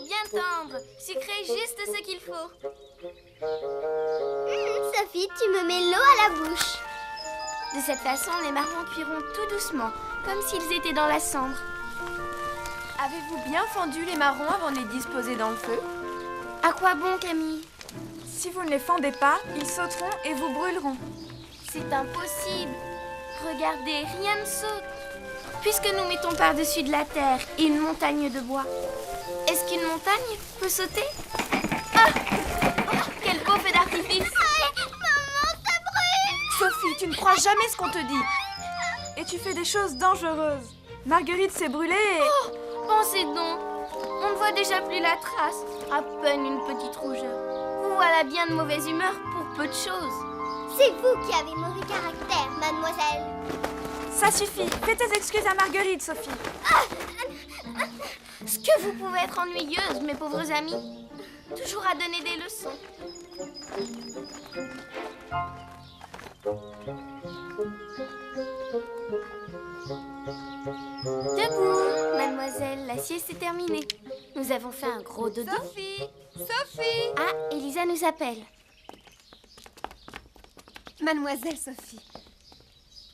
bien tendre, sucré juste ce qu'il faut. Sophie, tu me mets l'eau à la bouche. De cette façon, les marrons cuiront tout doucement, comme s'ils étaient dans la cendre. Avez-vous bien fendu les marrons avant de les disposer dans le feu? À quoi bon, Camille? Si vous ne les fendez pas, ils sauteront et vous brûleront. C'est impossible. Regardez, rien ne saute. Puisque nous mettons par-dessus de la terre et une montagne de bois, est-ce qu'une montagne peut sauter? Ah! Quel beau feu d'artifice! Maman, ça brûle! Sophie, tu ne crois jamais ce qu'on te dit. Et tu fais des choses dangereuses. Marguerite s'est brûlée et... Oh, pensez donc, on ne voit déjà plus la trace. À peine une petite rougeur. Vous voilà bien de mauvaise humeur pour peu de choses. C'est vous qui avez mauvais caractère, mademoiselle. Ça suffit. Fais tes excuses à Marguerite, Sophie. Ce que vous pouvez être ennuyeuse, mes pauvres amis. Toujours à donner des leçons. Debout, mademoiselle, la sieste est terminée. Nous avons fait un gros dodo. Sophie! Sophie! Ah, Elisa nous appelle. Mademoiselle Sophie.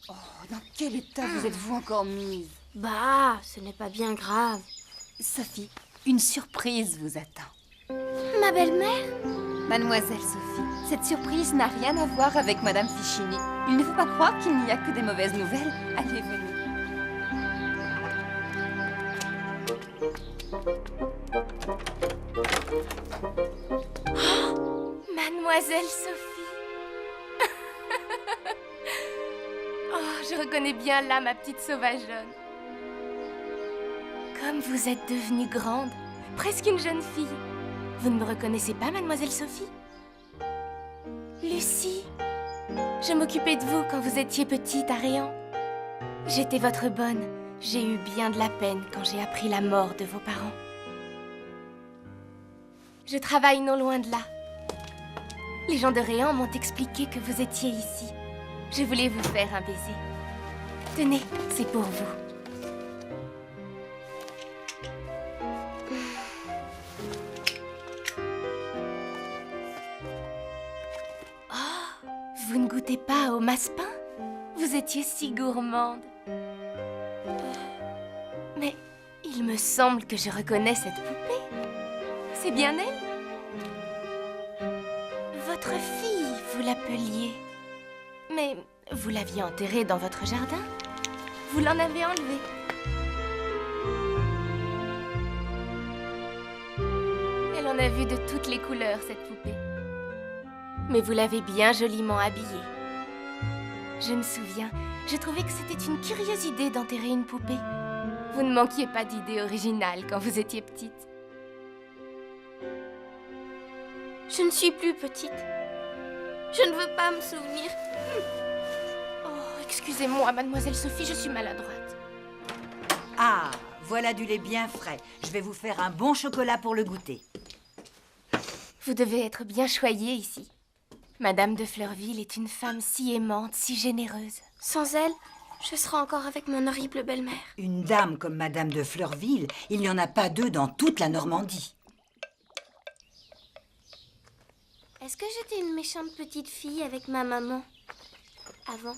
Oh, dans quel état vous êtes-vous encore mise? Bah, ce n'est pas bien grave. Sophie, une surprise vous attend. Ma belle-mère? Mademoiselle Sophie, cette surprise n'a rien à voir avec Madame Fichini. Il ne faut pas croire qu'il n'y a que des mauvaises nouvelles. Allez, venez. Mademoiselle Sophie. Oh, je reconnais bien là ma petite sauvageonne. Comme vous êtes devenue grande, presque une jeune fille. Vous ne me reconnaissez pas, mademoiselle Sophie? Lucie, je m'occupais de vous quand vous étiez petite à Réan. J'étais votre bonne. J'ai eu bien de la peine quand j'ai appris la mort de vos parents. Je travaille non loin de là. Les gens de Réan m'ont expliqué que vous étiez ici. Je voulais vous faire un baiser. Tenez, c'est pour vous. Oh, vous ne goûtez pas au massepain? Vous étiez si gourmande. Mais il me semble que je reconnais cette poupée. C'est bien elle? Votre fille, vous l'appeliez. Mais vous l'aviez enterrée dans votre jardin. Vous l'en avez enlevée. Elle en a vu de toutes les couleurs, cette poupée. Mais vous l'avez bien joliment habillée. Je me souviens, je trouvais que c'était une curieuse idée d'enterrer une poupée. Vous ne manquiez pas d'idées originales quand vous étiez petite. Je ne suis plus petite. Je ne veux pas me souvenir. Oh, excusez-moi, mademoiselle Sophie, je suis maladroite. Ah, voilà du lait bien frais. Je vais vous faire un bon chocolat pour le goûter. Vous devez être bien choyée ici. Madame de Fleurville est une femme si aimante, si généreuse. Sans elle, je serais encore avec mon horrible belle-mère. Une dame comme Madame de Fleurville, il n'y en a pas deux dans toute la Normandie. Est-ce que j'étais une méchante petite fille avec ma maman avant?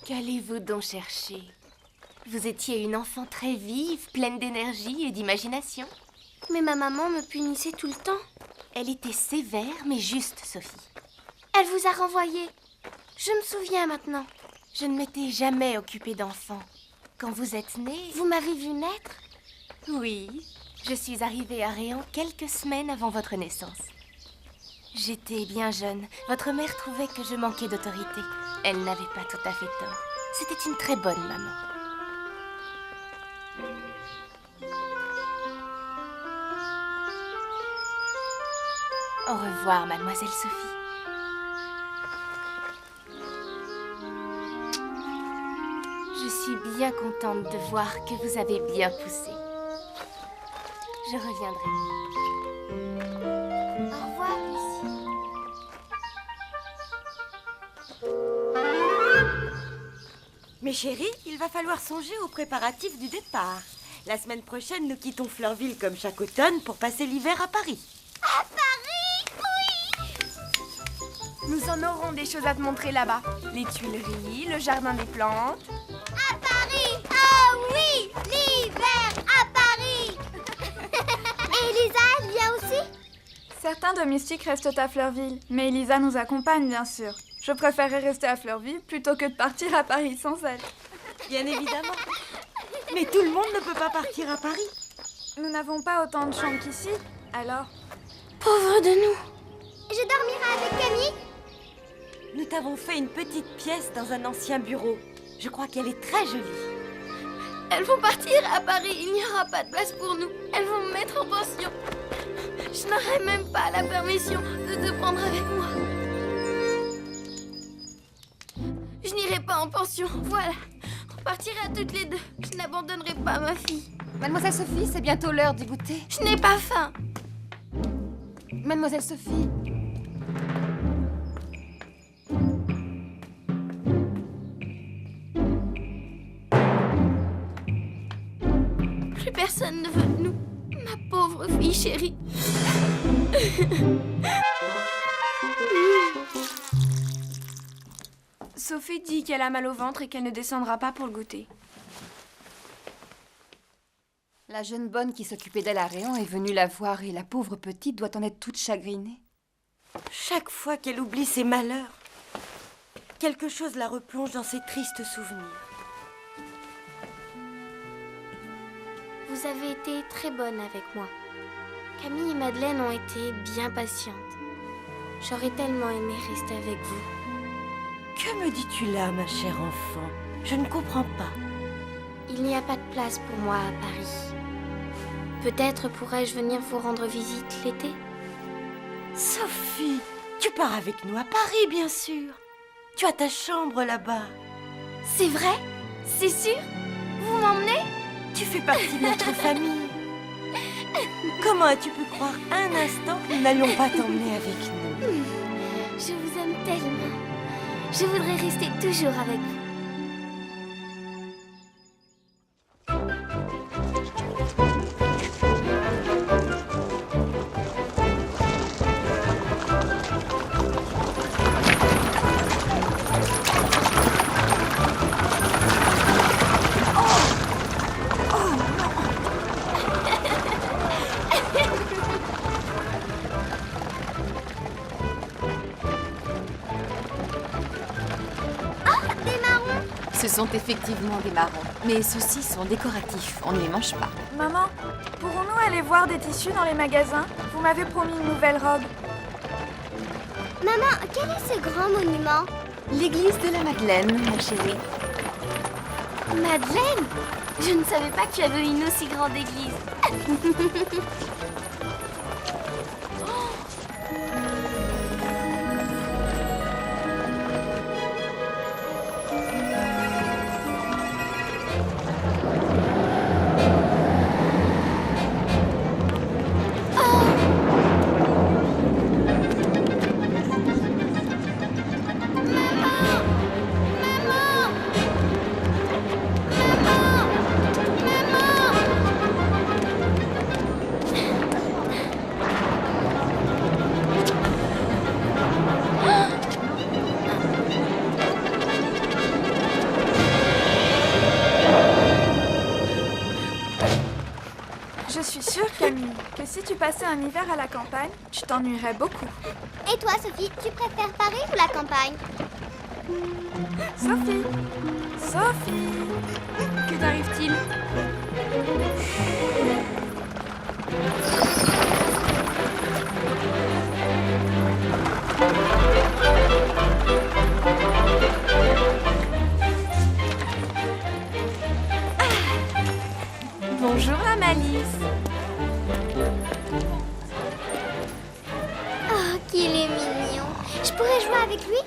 Qu'allez-vous donc chercher? Vous étiez une enfant très vive, pleine d'énergie et d'imagination. Mais ma maman me punissait tout le temps. Elle était sévère, mais juste, Sophie. Elle vous a renvoyé. Je me souviens maintenant. Je ne m'étais jamais occupée d'enfants. Quand vous êtes née... Vous m'avez vue naître? Oui, je suis arrivée à Réan quelques semaines avant votre naissance. J'étais bien jeune. Votre mère trouvait que je manquais d'autorité. Elle n'avait pas tout à fait tort. C'était une très bonne maman. Au revoir, mademoiselle Sophie. Je suis bien contente de voir que vous avez bien poussé. Je reviendrai. Au revoir, Lucie. Mes chéris, il va falloir songer aux préparatifs du départ. La semaine prochaine, nous quittons Fleurville comme chaque automne pour passer l'hiver à Paris. À Paris, oui. Nous en aurons des choses à te montrer là-bas. Les Tuileries, le jardin des plantes. À Paris. Ah oui, l'hiver à Paris. Et Elisa, elle vient aussi? Certains domestiques restent à Fleurville, mais Elisa nous accompagne bien sûr. Je préférerais rester à Fleurville plutôt que de partir à Paris sans elle. Bien évidemment. Mais tout le monde ne peut pas partir à Paris. Nous n'avons pas autant de chambres qu'ici, alors... Pauvre de nous. Je dormirai avec Camille. Nous t'avons fait une petite pièce dans un ancien bureau. Je crois qu'elle est très jolie. Elles vont partir à Paris. Il n'y aura pas de place pour nous. Elles vont me mettre en pension. Je n'aurai même pas la permission de te prendre avec moi. Je n'irai pas en pension. Voilà. On partira toutes les deux. Je n'abandonnerai pas ma fille. Mademoiselle Sophie, c'est bientôt l'heure du goûter. Je n'ai pas faim. Mademoiselle Sophie. Plus personne ne veut de nous. Ma pauvre fille chérie. Sophie dit qu'elle a mal au ventre et qu'elle ne descendra pas pour le goûter. La jeune bonne qui s'occupait d'elle à Réan est venue la voir et la pauvre petite doit en être toute chagrinée. Chaque fois qu'elle oublie ses malheurs, quelque chose la replonge dans ses tristes souvenirs. Vous avez été très bonne avec moi. Camille et Madeleine ont été bien patientes. J'aurais tellement aimé rester avec vous. Que me dis-tu là, ma chère enfant? Je ne comprends pas. Il n'y a pas de place pour moi à Paris. Peut-être pourrais-je venir vous rendre visite l'été? Sophie, tu pars avec nous à Paris, bien sûr. Tu as ta chambre là-bas. C'est vrai? C'est sûr? Vous m'emmenez? Tu fais partie de notre famille. Comment as-tu pu croire un instant que nous n'allions pas t'emmener avec nous? Je vous aime tellement. Je voudrais rester toujours avec vous. Ce sont effectivement des marrons, mais ceux-ci sont décoratifs, on ne les mange pas. Maman, pourrons-nous aller voir des tissus dans les magasins? Vous m'avez promis une nouvelle robe. Maman, quel est ce grand monument? L'église de la Madeleine, ma chérie. Madeleine? Je ne savais pas que tu avais une aussi grande église. Je suis sûre, Camille, que si tu passais un hiver à la campagne, tu t'ennuierais beaucoup. Et toi, Sophie, tu préfères Paris ou la campagne? Sophie! Sophie! Que t'arrive-t-il? Bonjour, la Malice! Oh, qu'il est mignon. Je pourrais jouer avec lui?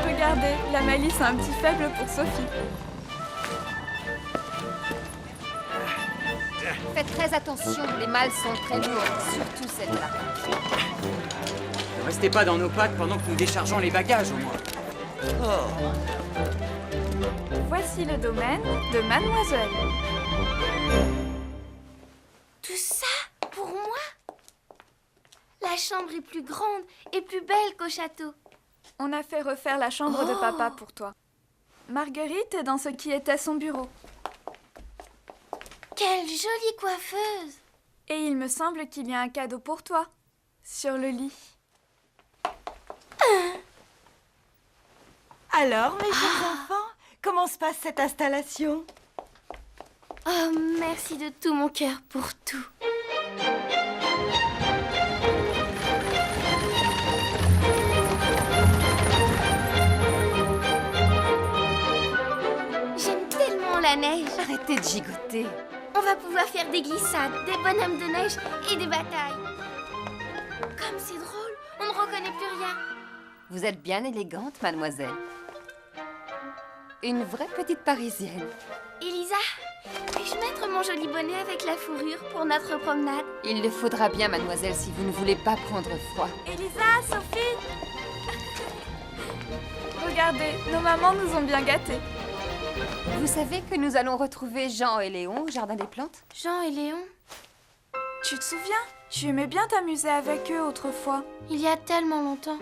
Regardez, la Malice a un petit faible pour Sophie. Faites très attention, les mâles sont très lourds, surtout celle-là. Ne restez pas dans nos pattes pendant que nous déchargeons les bagages, au moins. Voici le domaine de Mademoiselle. Tout ça pour moi? La chambre est plus grande et plus belle qu'au château. On a fait refaire la chambre de papa pour toi. Marguerite est dans ce qui était son bureau. Quelle jolie coiffeuse! Et il me semble qu'il y a un cadeau pour toi, sur le lit. Alors, mes chers enfants, comment se passe cette installation? Oh, merci de tout mon cœur pour tout. J'aime tellement la neige. Arrêtez de gigoter. On va pouvoir faire des glissades, des bonhommes de neige et des batailles. Comme c'est drôle, on ne reconnaît plus rien. Vous êtes bien élégante, mademoiselle. Une vraie petite Parisienne. Elisa, puis-je mettre mon joli bonnet avec la fourrure pour notre promenade? Il le faudra bien, mademoiselle, si vous ne voulez pas prendre froid. Elisa, Sophie! Regardez, nos mamans nous ont bien gâtés. Vous savez que nous allons retrouver Jean et Léon au Jardin des Plantes? Jean et Léon, Tu te souviens? Tu aimais bien t'amuser avec eux autrefois. il y a tellement longtemps.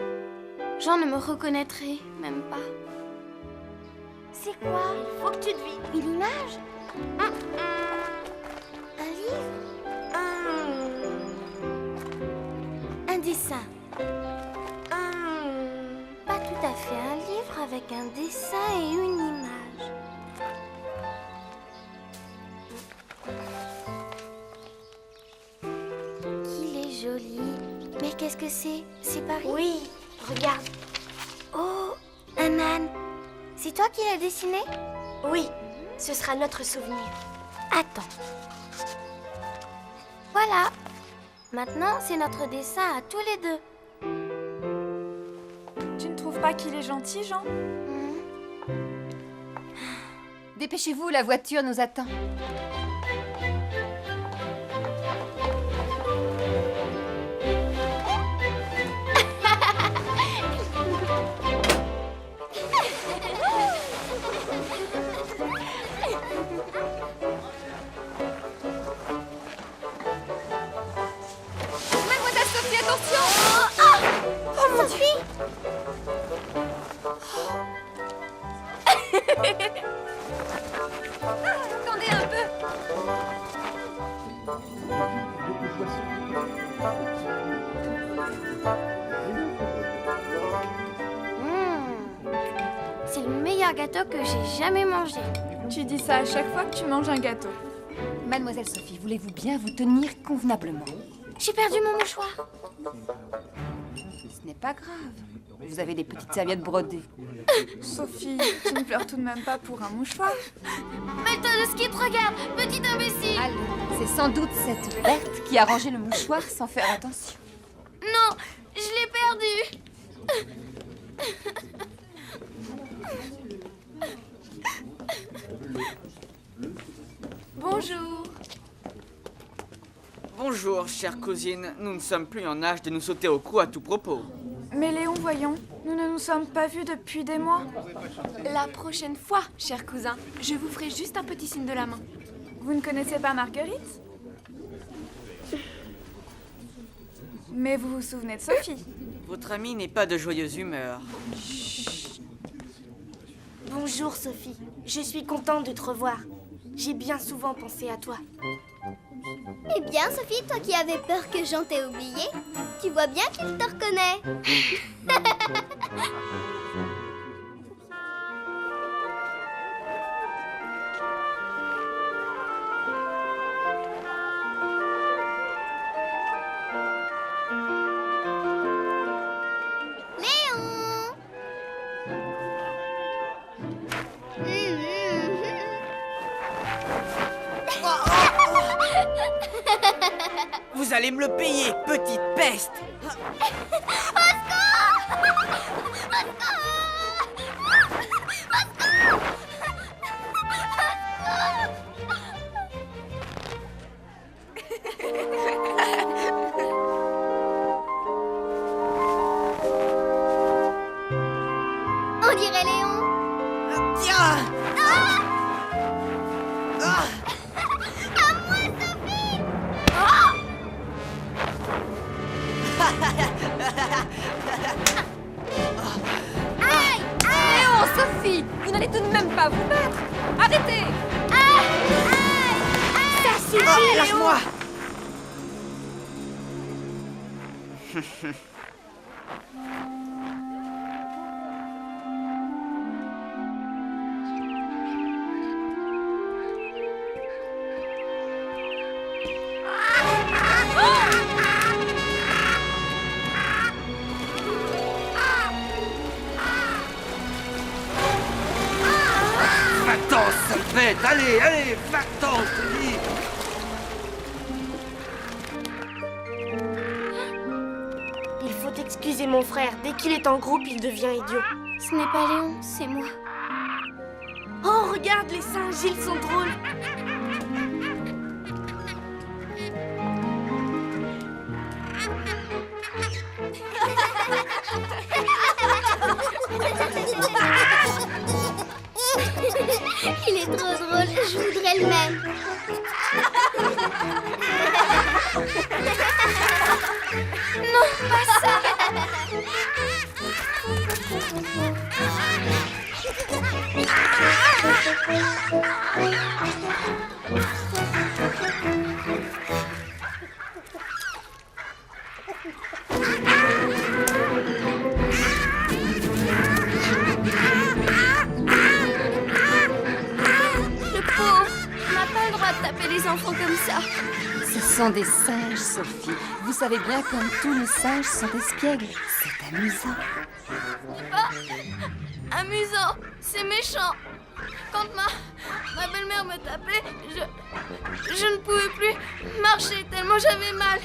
Jean ne me reconnaîtrait même pas. C'est quoi? Il faut que tu devines. Une image? Un livre? Un dessin? Pas tout à fait un livre avec un dessin et une image. Qu'il est joli. Mais qu'est-ce que c'est? C'est Paris? Oui, regarde. Oh, un âne. C'est toi qui l'as dessiné? Oui, ce sera notre souvenir. Attends. Voilà. Maintenant, c'est notre dessin à tous les deux. Tu ne trouves pas qu'il est gentil, Jean? Dépêchez-vous, la voiture nous attend. Mademoiselle Sophie, attention! Oh, mon Dieu! Attendez un peu. C'est le meilleur gâteau que j'ai jamais mangé. Tu dis ça à chaque fois que tu manges un gâteau. Mademoiselle Sophie, voulez-vous bien vous tenir convenablement? J'ai perdu mon mouchoir. Ce n'est pas grave. Vous avez des petites serviettes brodées. Sophie, tu ne pleures tout de même pas pour un mouchoir. Mets-toi de ski, te regarde, petit imbécile. Allez, c'est sans doute cette Berthe qui a rangé le mouchoir sans faire attention. Non, je l'ai perdu. Bonjour. Bonjour, chère cousine. Nous ne sommes plus en âge de nous sauter au cou à tout propos. Mais Léon, voyons, nous ne nous sommes pas vus depuis des mois. La prochaine fois, cher cousin, je vous ferai juste un petit signe de la main. Vous ne connaissez pas Marguerite? Mais vous vous souvenez de Sophie? Votre amie n'est pas de joyeuse humeur. Bonjour Sophie, je suis contente de te revoir. J'ai bien souvent pensé à toi. Eh bien, Sophie, toi qui avais peur que Jean t'ait oublié, tu vois bien qu'il te reconnaît. Vous allez me le payer, petite peste! On dirait Léon, Sophie, vous n'allez tout de même pas vous battre. Arrêtez. Ça suffit, Lâche-moi! Va-t'en, sale bête! Allez, allez, va-t'en, je te dis! Il faut excuser mon frère. Dès qu'il est en groupe, il devient idiot. Ce n'est pas Léon, c'est moi. Oh, regarde, les singes, ils sont drôles. Il est trop drôle, je voudrais le même. Non, pas ça. Le pauvre, on n'a pas le droit de taper les enfants comme ça. Ce sont des singes, Sophie. Vous savez bien comme tous les singes sont espiègles. C'est amusant. Amusant, c'est méchant. Quand ma belle-mère me tapait, je ne pouvais plus marcher tellement j'avais mal.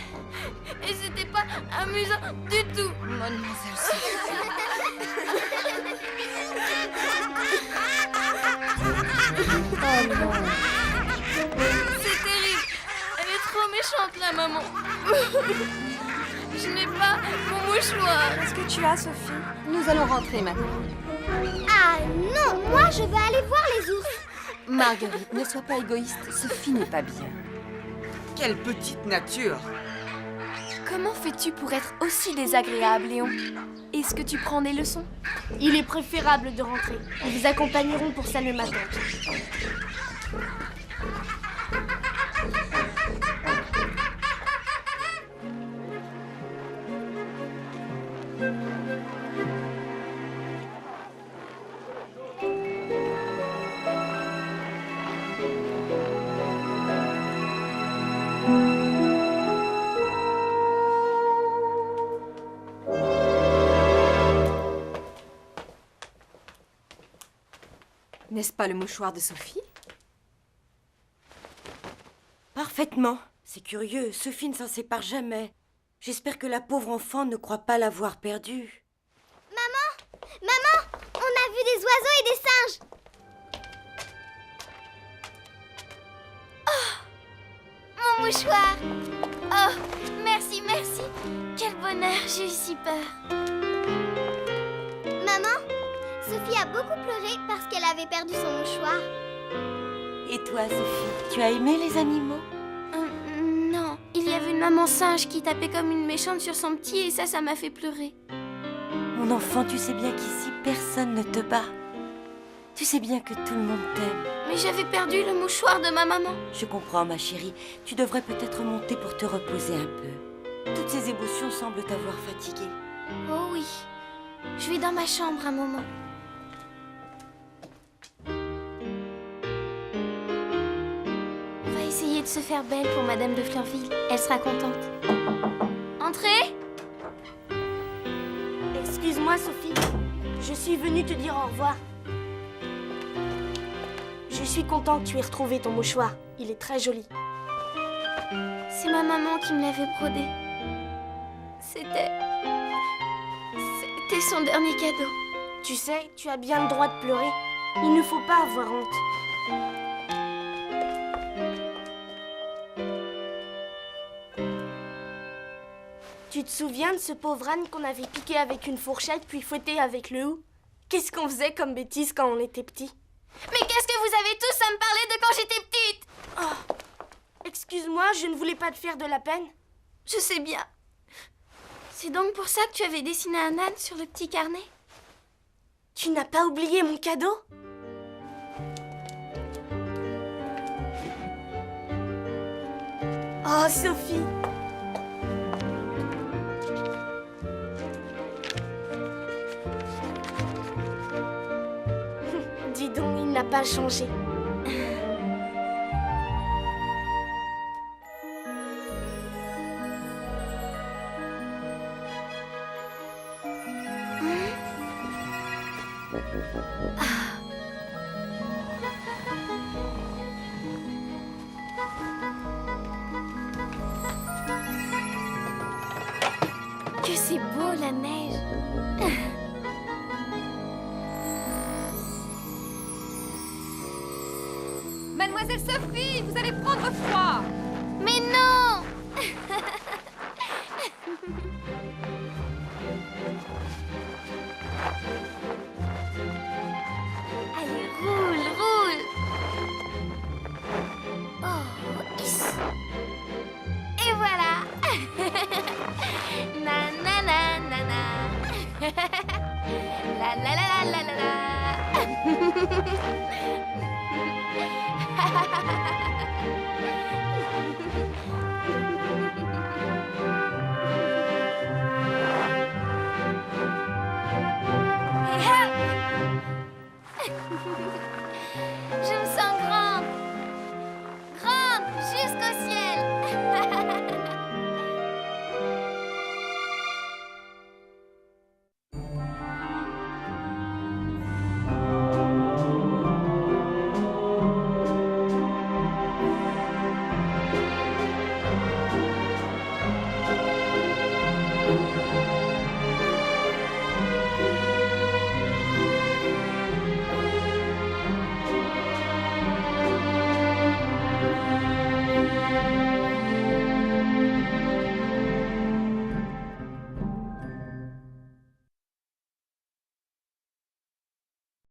Et c'était pas amusant du tout. Mademoiselle Sophie. Oh non. C'est terrible. Elle est trop méchante, la maman. Je n'ai pas mon mouchoir. Qu'est-ce que tu as, Sophie? Nous allons rentrer maintenant. Ah non, moi je veux aller voir les ours. Marguerite, ne sois pas égoïste. Sophie n'est pas bien. Quelle petite nature! Comment fais-tu pour être aussi désagréable, Léon? Est-ce que tu prends des leçons? Il est préférable de rentrer. Ils vous accompagneront pour saluer ma tante. N'est-ce pas le mouchoir de Sophie? Parfaitement. C'est curieux, Sophie ne s'en sépare jamais. J'espère que la pauvre enfant ne croit pas l'avoir perdue. Maman, on a vu des oiseaux et des singes. Mon mouchoir. Oh, merci, merci. Quel bonheur, j'ai eu si peur. Maman, Sophie a beaucoup pleuré parce qu'elle avait perdu son mouchoir. Et toi, Sophie, tu as aimé les animaux? Non, il y avait une maman singe qui tapait comme une méchante sur son petit et ça m'a fait pleurer. Mon enfant, tu sais bien qu'ici, personne ne te bat. Tu sais bien que tout le monde t'aime. Mais j'avais perdu le mouchoir de ma maman. Je comprends, ma chérie. Tu devrais peut-être monter pour te reposer un peu. Toutes ces émotions semblent t'avoir fatiguée. Oh oui, je vais dans ma chambre un moment. On va essayer de se faire belle pour Madame de Fleurville. Elle sera contente. Entrez! Excuse-moi, Sophie. Je suis venue te dire au revoir. Je suis content que tu aies retrouvé ton mouchoir. Il est très joli. C'est ma maman qui me l'avait brodé. C'était son dernier cadeau. Tu sais, tu as bien le droit de pleurer. Il ne faut pas avoir honte. Tu te souviens de ce pauvre âne qu'on avait piqué avec une fourchette puis fouetté avec le hou? Qu'est-ce qu'on faisait comme bêtises quand on était petits? Mais qu'est-ce que vous avez tous à me parler de quand j'étais petite? Moi, je ne voulais pas te faire de la peine. Je sais bien. C'est donc pour ça que tu avais dessiné un âne sur le petit carnet? Tu n'as pas oublié mon cadeau? Oh, Sophie! Dis donc, il n'a pas changé. Que c'est beau la neige. Mademoiselle Sophie, vous allez prendre froid. Mais non! Allez, roule, roule. Oh, hiss. Et voilà. Na na na na na. La la la la la la.